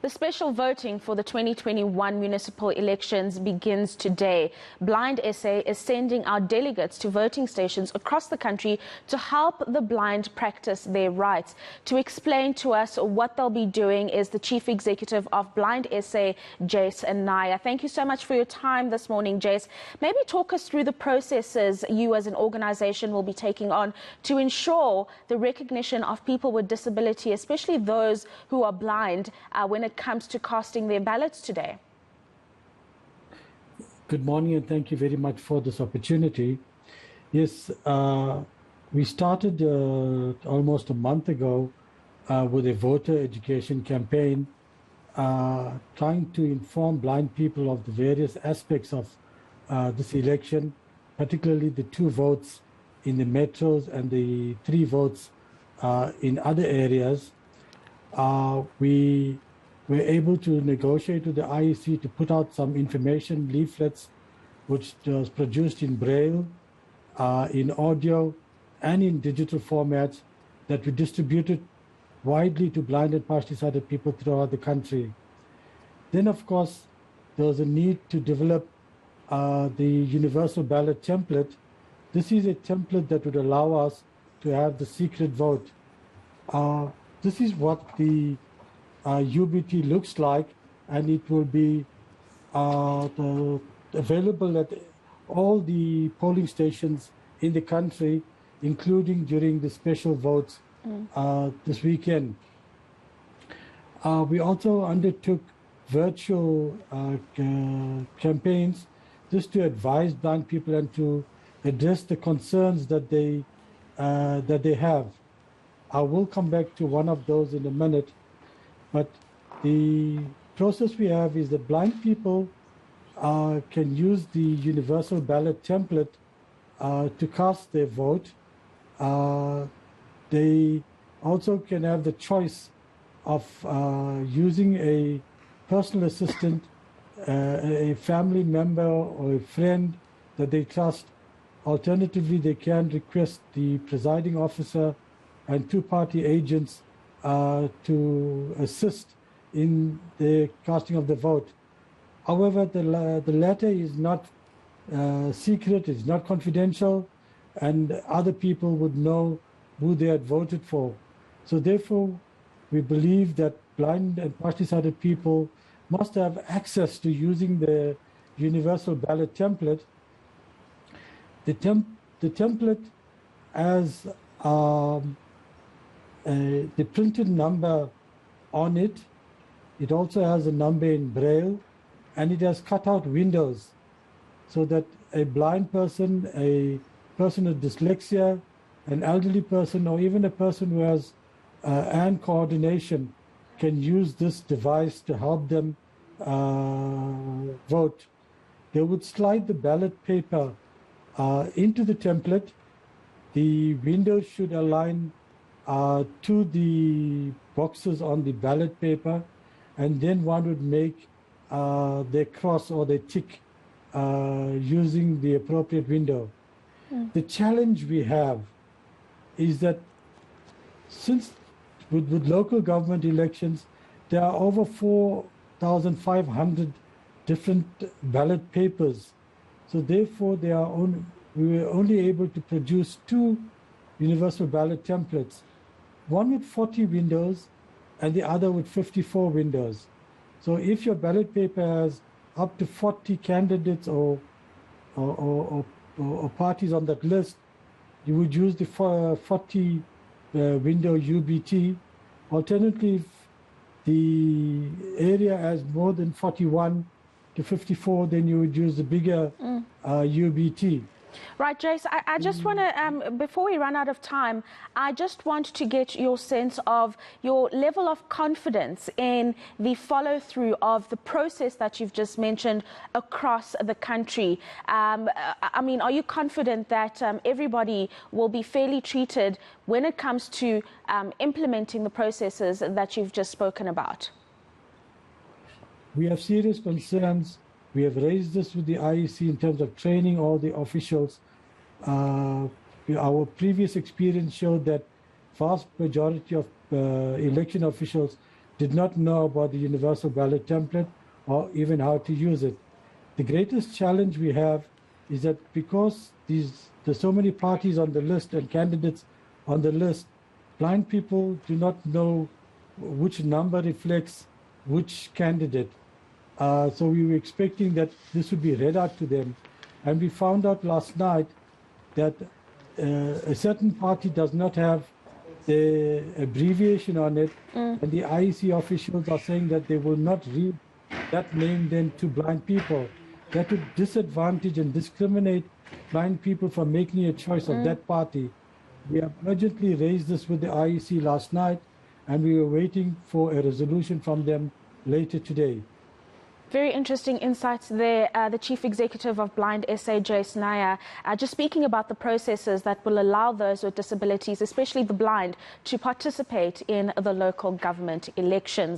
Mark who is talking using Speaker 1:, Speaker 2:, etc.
Speaker 1: The special voting for the 2021 municipal elections begins today. Blind SA is sending our delegates to voting stations across the country to help the blind practice their rights. To explain to us what they'll be doing is the Chief Executive of Blind SA, Jace Nair. Thank you so much for your time this morning, Jace. Maybe talk us through the processes you as an organization will be taking on to ensure the recognition of people with disability, especially those who are blind, when it comes to casting their ballots today.
Speaker 2: Good morning, and thank you very much for this opportunity. Yes, we started almost a month ago with a voter education campaign trying to inform blind people of the various aspects of this election, particularly the 2 votes in the metros and the 3 votes in other areas. We were able to negotiate with the IEC to put out some information leaflets, which was produced in Braille, in audio, and in digital formats that we distributed widely to blind and partially sighted people throughout the country. Then, of course, there was a need to develop the universal ballot template. This is a template that would allow us to have the secret vote. This is what the UBT looks like, and it will be available at all the polling stations in the country, including during the special votes this weekend. We also undertook virtual campaigns just to advise blind people and to address the concerns that they have. I will come back to one of those in a minute, but the process we have is that blind people can use the universal ballot template to cast their vote. They also can have the choice of using a personal assistant, a family member or a friend that they trust. Alternatively, they can request the presiding officer and 2-party agents to assist in the casting of the vote. However, the latter is not secret, it's not confidential, and other people would know who they had voted for. So therefore, we believe that blind and partially sighted people must have access to using the universal ballot template. The template has the printed number on it. It also has a number in Braille, and it has cut out windows so that a blind person, a person with dyslexia, an elderly person, or even a person who has hand coordination can use this device to help them vote. They would slide the ballot paper into the template. The windows should align to the boxes on the ballot paper, and then one would make their cross or their tick using the appropriate window. The challenge we have is that since with local government elections, there are over 4,500 different ballot papers. So therefore, we were only able to produce 2 universal ballot templates, one with 40 windows and the other with 54 windows. So if your ballot paper has up to 40 candidates or parties on that list, you would use the 40 window UBT. Alternatively, if the area has more than 41 to 54, then you would use the bigger UBT.
Speaker 1: Right, Jace, I just want to, before we run out of time, I just want to get your sense of your level of confidence in the follow-through of the process that you've just mentioned across the country. I mean, are you confident that everybody will be fairly treated when it comes to implementing the processes that you've just spoken about?
Speaker 2: We have serious concerns. We have raised this with the IEC in terms of training all the officials. Our previous experience showed that vast majority of election officials did not know about the universal ballot template or even how to use it. The greatest challenge we have is that because there's so many parties on the list and candidates on the list, blind people do not know which number reflects which candidate. So we were expecting that this would be read out to them. And we found out last night that a certain party does not have the abbreviation on it, and the IEC officials are saying that they will not read that name then to blind people. That would disadvantage and discriminate blind people from making a choice of that party. We have urgently raised this with the IEC last night, and we were waiting for a resolution from them later today.
Speaker 1: Very interesting insights there. The Chief Executive of Blind SA, Jace Nair, just speaking about the processes that will allow those with disabilities, especially the blind, to participate in the local government elections.